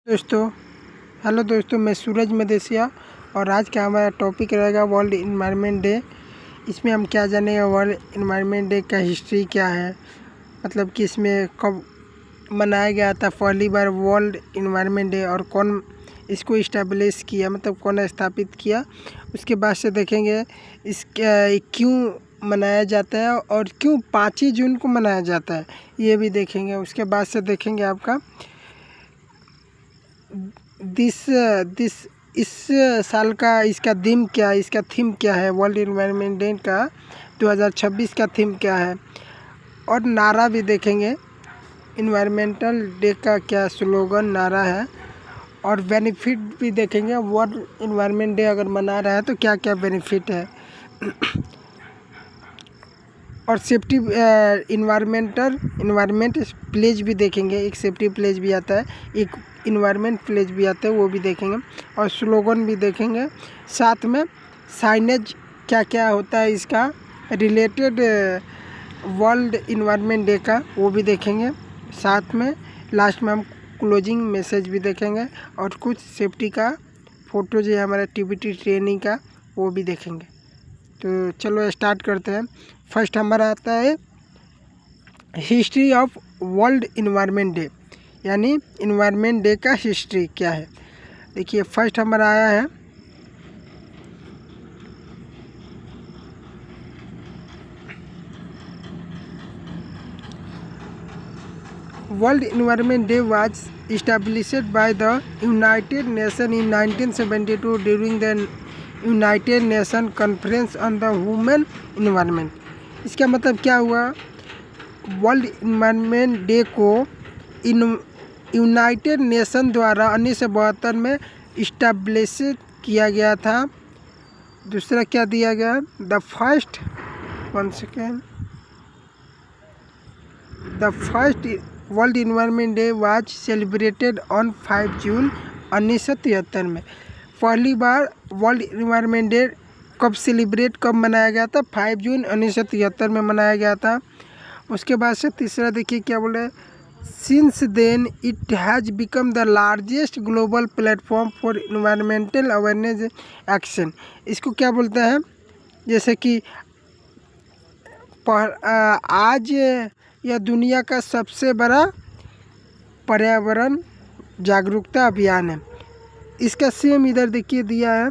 दोस्तों हेलो दोस्तों, मैं सूरज मदेसिया और आज का हमारा टॉपिक रहेगा वर्ल्ड इन्वायरमेंट डे। इसमें हम क्या जानेंगे, वर्ल्ड इन्वायरमेंट डे का हिस्ट्री क्या है, मतलब कि इसमें कब मनाया गया था पहली बार वर्ल्ड इन्वायरमेंट डे और कौन इसको इस्टेब्लिश किया, मतलब कौन स्थापित किया। उसके बाद से देखेंगे इसका क्यों मनाया जाता है और क्यों 5 जून को मनाया जाता है, ये भी देखेंगे। उसके बाद से देखेंगे आपका इस साल का इसका थीम क्या है, वर्ल्ड इन्वायरमेंट डे का 2026 का थीम क्या है, और नारा भी देखेंगे। इन्वायरमेंटल डे का क्या स्लोगन नारा है, और बेनिफिट भी देखेंगे। वर्ल्ड इन्वायरमेंट डे अगर मना रहा है तो क्या क्या बेनिफिट है, और सेफ्टी इन्वायरमेंट प्लेज भी देखेंगे। एक सेफ्टी प्लेज भी आता है, एक इन्वायरमेंट प्लेज भी आता है, वो भी देखेंगे। और स्लोगन भी देखेंगे। साथ में साइनेज क्या क्या होता है इसका रिलेटेड वर्ल्ड इन्वायरमेंट डे का, वो भी देखेंगे। साथ में लास्ट में हम क्लोजिंग मैसेज भी देखेंगे और कुछ सेफ्टी का फ़ोटो जो है हमारा एक्टिविटी ट्रेनिंग का, वो भी देखेंगे। तो चलो स्टार्ट करते हैं। फर्स्ट हमारा आता है history of world environment day, यानी इन्वायरमेंट डे का हिस्ट्री क्या है। देखिए फर्स्ट हमारा आया है world environment day was established by the United Nations in 1972 during the United nation conference on the human environment. इसका मतलब क्या हुआ, वर्ल्ड इन्वायरमेंट डे को यूनाइटेड नेशन द्वारा 1972 में इस्टेब्लिश किया गया था। दूसरा क्या दिया गया, the first world environment day was celebrated on 5 जून 1973 में। पहली बार वर्ल्ड इन्वायरमेंट डे कब मनाया गया था, 5 जून 1973 में मनाया गया था। उसके बाद से तीसरा देखिए क्या बोले, since then it has become the largest global platform for environmental awareness action. इसको क्या बोलते हैं, जैसे कि आज यह दुनिया का सबसे बड़ा पर्यावरण जागरूकता अभियान है। इसका सेम इधर देखिए दिया है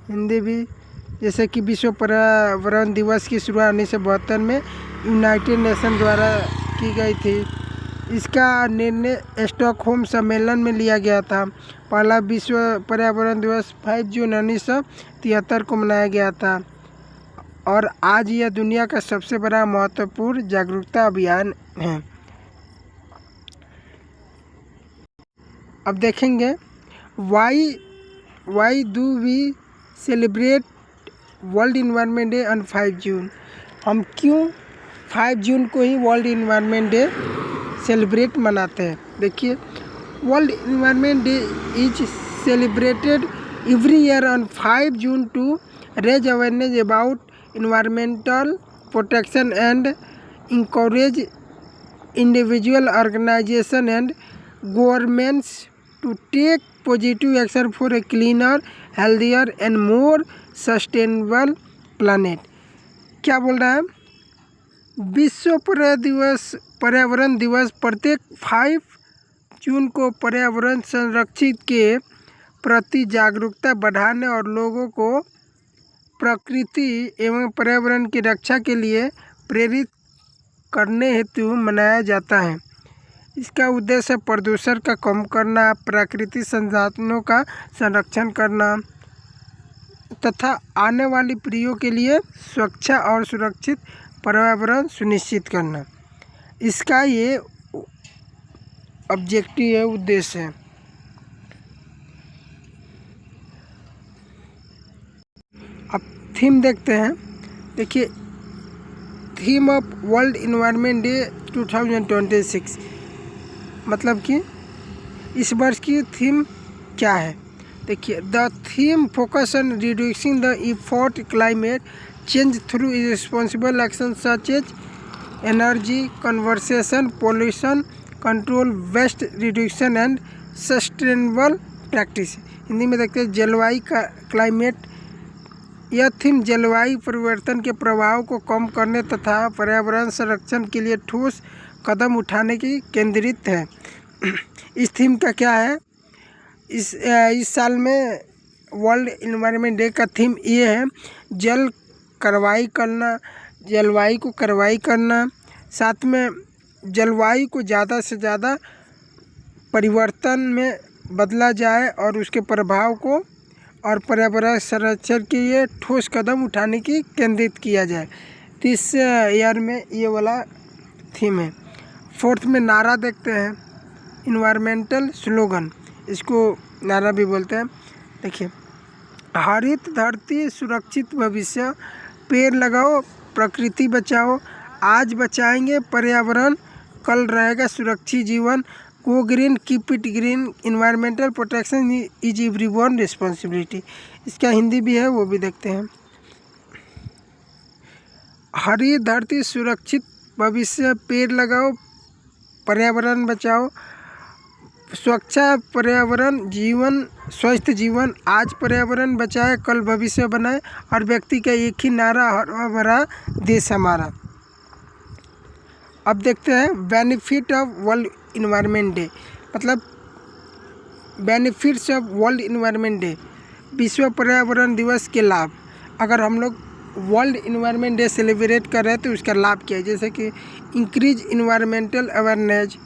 हिंदी भी, जैसे कि विश्व पर्यावरण दिवस की शुरुआत 1972 में यूनाइटेड नेशन द्वारा की गई थी। इसका निर्णय स्टॉकहोम सम्मेलन में लिया गया था। पहला विश्व पर्यावरण दिवस 5 जून 1973 को मनाया गया था, और आज यह दुनिया का सबसे बड़ा महत्वपूर्ण जागरूकता अभियान है। अब देखेंगे why do we celebrate world environment day on 5 June. हम क्यों 5 जून को ही वर्ल्ड इन्वायरमेंट डे सेलिब्रेट मनाते हैं। देखिए world environment day is celebrated every year on 5 June to raise awareness about environmental protection and encourage individual organization and governments to take positive action for a cleaner, healthier and more sustainable planet। क्या बोल रहा है, विश्व पर्यावरण दिवस प्रत्येक 5 June को पर्यावरण संरक्षण के प्रति जागरूकता बढ़ाने और लोगों को प्रकृति एवं पर्यावरण की रक्षा के लिए प्रेरित करने हेतु मनाया जाता है। इसका उद्देश्य प्रदूषण का कम करना, प्राकृतिक संसाधनों का संरक्षण करना तथा आने वाली पीढ़ियों के लिए स्वच्छ और सुरक्षित पर्यावरण सुनिश्चित करना, इसका ये ऑब्जेक्टिव है, उद्देश्य है। अब थीम देखते हैं। देखिए theme of world environment day 2026, मतलब कि इस वर्ष की थीम क्या है। देखिए the theme focus on reducing the effort climate change through responsible action such as energy conservation, pollution control, waste reduction and sustainable practice. Hindi में देखते हैं जलवायु का क्लाइमेट। यह थीम जलवायु परिवर्तन के प्रभाव को कम करने तथा पर्यावरण संरक्षण के लिए ठोस कदम उठाने की केंद्रित है। इस थीम का क्या है, इस साल में वर्ल्ड इन्वायरमेंट डे का थीम ये है जलवायु को कार्रवाई करना, साथ में जलवायु को ज़्यादा से ज़्यादा परिवर्तन में बदला जाए और उसके प्रभाव को और पर्यावरण संरक्षण के लिए ठोस कदम उठाने की केंद्रित किया जाए। तो इस ईयर में ये वाला थीम है। फोर्थ में नारा देखते हैं, इन्वायरमेंटल स्लोगन, इसको नारा भी बोलते हैं। देखिए, हरित धरती सुरक्षित भविष्य, पेड़ लगाओ प्रकृति बचाओ, आज बचाएंगे पर्यावरण कल रहेगा सुरक्षित जीवन, go green keep it green, environmental protection is everyone responsibility. इसका हिंदी भी है, वो भी देखते हैं। हरित धरती सुरक्षित भविष्य, पेड़ लगाओ पर्यावरण बचाओ, स्वच्छ पर्यावरण जीवन स्वस्थ जीवन, आज पर्यावरण बचाए कल भविष्य बनाए, और व्यक्ति का एक ही नारा हरा भरा देश हमारा। अब देखते हैं benefit of world environment day, मतलब benefits of world environment day, विश्व पर्यावरण दिवस के लाभ। अगर हम लोग वर्ल्ड इन्वायरमेंट डे सेलिब्रेट कर रहे हैं तो उसका लाभ क्या है, जैसे कि increase environmental awareness,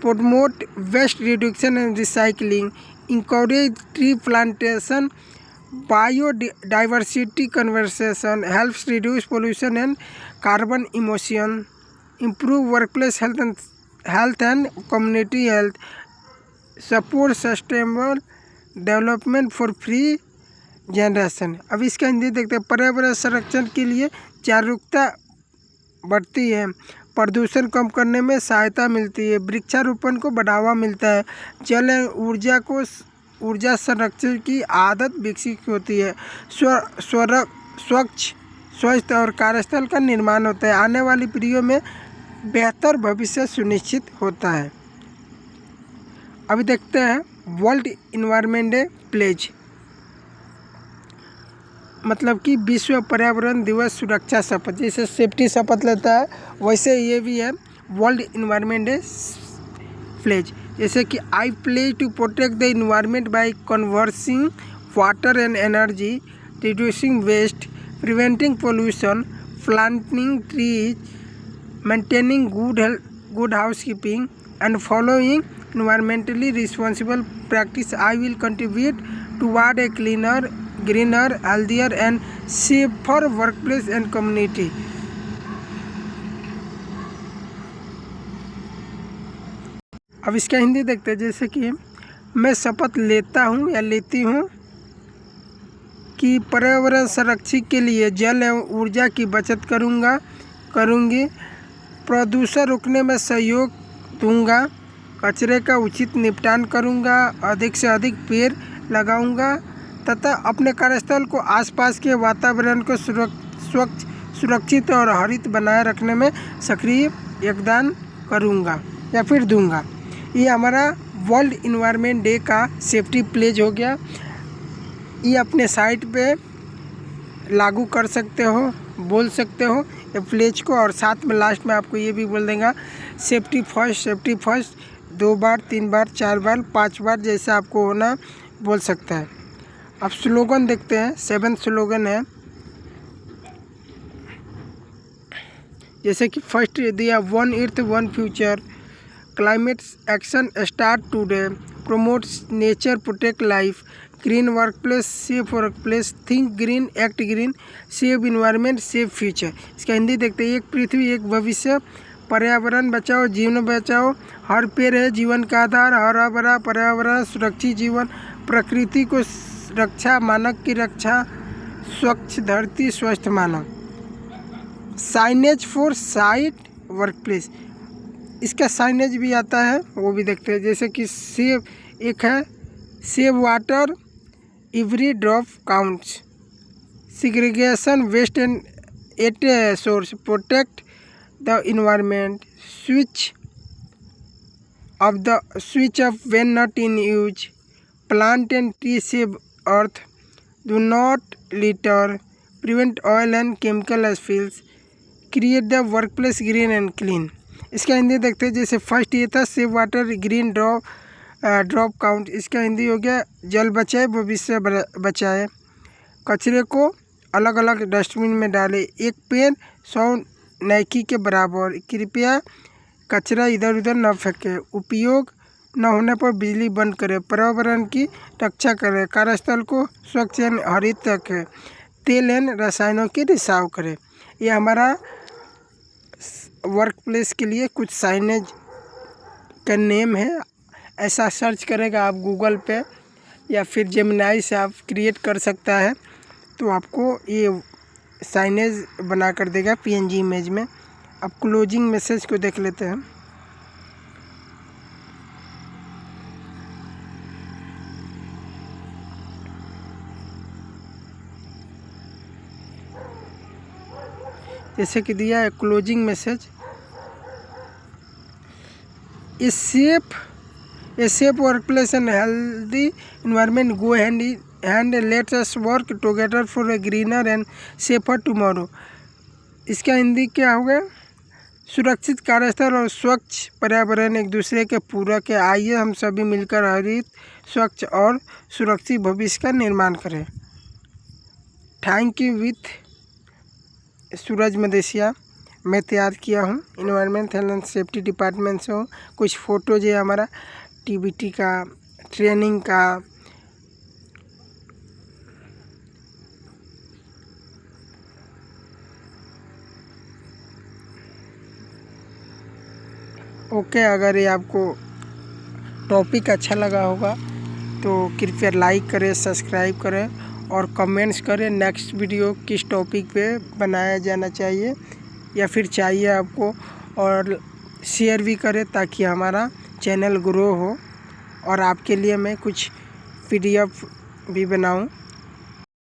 promote waste reduction and recycling, encourage tree plantation, biodiversity conservation, helps reduce pollution and carbon emission, improve workplace health and community health, support sustainable development for free generation. अब इसका हिंदी देखते हैं, पर्यावरण संरक्षण के लिए जागरूकता बढ़ती है, प्रदूषण कम करने में सहायता मिलती है, वृक्षारोपण को बढ़ावा मिलता है, जल एवं ऊर्जा संरक्षण की आदत विकसित होती है, स्वच्छ स्वस्थ और कार्यस्थल का निर्माण होता है, आने वाली पीढ़ियों में बेहतर भविष्य सुनिश्चित होता है। अभी देखते हैं वर्ल्ड इन्वायरमेंट डे प्लेज, मतलब कि विश्व पर्यावरण दिवस सुरक्षा शपथ, जैसे सेफ्टी शपथ लेता है वैसे ये भी है वर्ल्ड इन्वायरमेंट डे प्लेज। जैसे कि I pledge to protect the environment by conversing water and energy, reducing waste, preventing pollution, planting trees, maintaining good housekeeping and following environmentally responsible practice. I will contribute toward a cleaner, greener, healthier and safer workplace and community. अब इसका हिंदी देखते हैं, जैसे कि मैं शपथ लेता हूँ या लेती हूँ कि पर्यावरण संरक्षण के लिए जल एवं ऊर्जा की बचत करूँगी, प्रदूषण रोकने में सहयोग दूंगा, कचरे का उचित निपटान करूंगा, अधिक से अधिक पेड़ लगाऊंगा तथा अपने कार्यस्थल को आसपास के वातावरण को स्वच्छ, सुरक्षित और हरित बनाए रखने में सक्रिय योगदान करूंगा या फिर दूंगा। ये हमारा वर्ल्ड इन्वायरमेंट डे का सेफ्टी प्लेज हो गया। ये अपने साइट पे लागू कर सकते हो, बोल सकते हो ये प्लेज को, और साथ में लास्ट में आपको ये भी बोल देगा सेफ्टी फर्स्ट 2 बार 3 बार 4 बार 5 बार जैसा आपको होना बोल सकता है। अब स्लोगन देखते हैं, 7 स्लोगन है, जैसे कि फर्स्ट दिया 1 अर्थ 1 future, climate action start today, promotes nature protect life, green workplace safe workplace, think green act green, save environment save future. इसका हिंदी देखते हैं, एक पृथ्वी एक भविष्य, पर्यावरण बचाओ जीवन बचाओ, हर पेड़ है जीवन का आधार, हरा भरा पर्यावरण सुरक्षित जीवन, प्रकृति को रक्षा मानव की रक्षा, स्वच्छ धरती स्वस्थ मानव, साइनेज फॉर साइट वर्कप्लेस। इसका साइनेज भी आता है, वो भी देखते हैं, जैसे कि सेव एक है save water every drop counts, segregation waste and at source, protect the environment, switch of the switch off when not in use. Plant and tree save earth. Do not litter. Prevent oil and chemical spills. Create the workplace green and clean. इसका हिंदी देखते हैं। जैसे first ये था save water green drop count. इसका हिंदी हो गया जल बचाए भविष्य बचाए। कचरे को अलग अलग डस्टबिन में डालें। एक पेड़ 100 नेकी के बराबर। कृपया कचरा इधर उधर न फेंकें। उपयोग न होने पर बिजली बंद करें। पर्यावरण की रक्षा करें। कार्यस्थल को स्वच्छ एवं हरित रखें। तेल एवं रसायनों की रिसाव करें। ये हमारा वर्क प्लेस के लिए कुछ साइनेज का नेम है। ऐसा सर्च करेगा आप गूगल पे या फिर जेमिनाई से आप क्रिएट कर सकता है, तो आपको ये साइनेज बना कर देगा पीएनजी इमेज में। अब क्लोजिंग मैसेज को देख लेते हैं। जैसे कि दिया है closing message, a safe workplace and healthy environment go hand in let's us work together for a greener and safer tomorrow. इसका हिंदी क्या होगा? सुरक्षित कार्यस्थल और स्वच्छ पर्यावरण एक दूसरे के पूरक है। आइए हम सभी मिलकर हरित, स्वच्छ और सुरक्षित भविष्य का निर्माण करें। थैंक यू विथ सूरज मदेशिया। मैं तैयार किया हूँ environment health and safety department से हूँ। कुछ फ़ोटोज है हमारा टीबीटी का, ट्रेनिंग का। ओके, अगर ये आपको टॉपिक अच्छा लगा होगा तो कृपया लाइक करें, सब्सक्राइब करें और कमेंट्स करें नेक्स्ट वीडियो किस टॉपिक पे बनाया जाना चाहिए या फिर चाहिए आपको, और शेयर भी करें ताकि हमारा चैनल ग्रो हो और आपके लिए मैं कुछ PDF भी बनाऊं।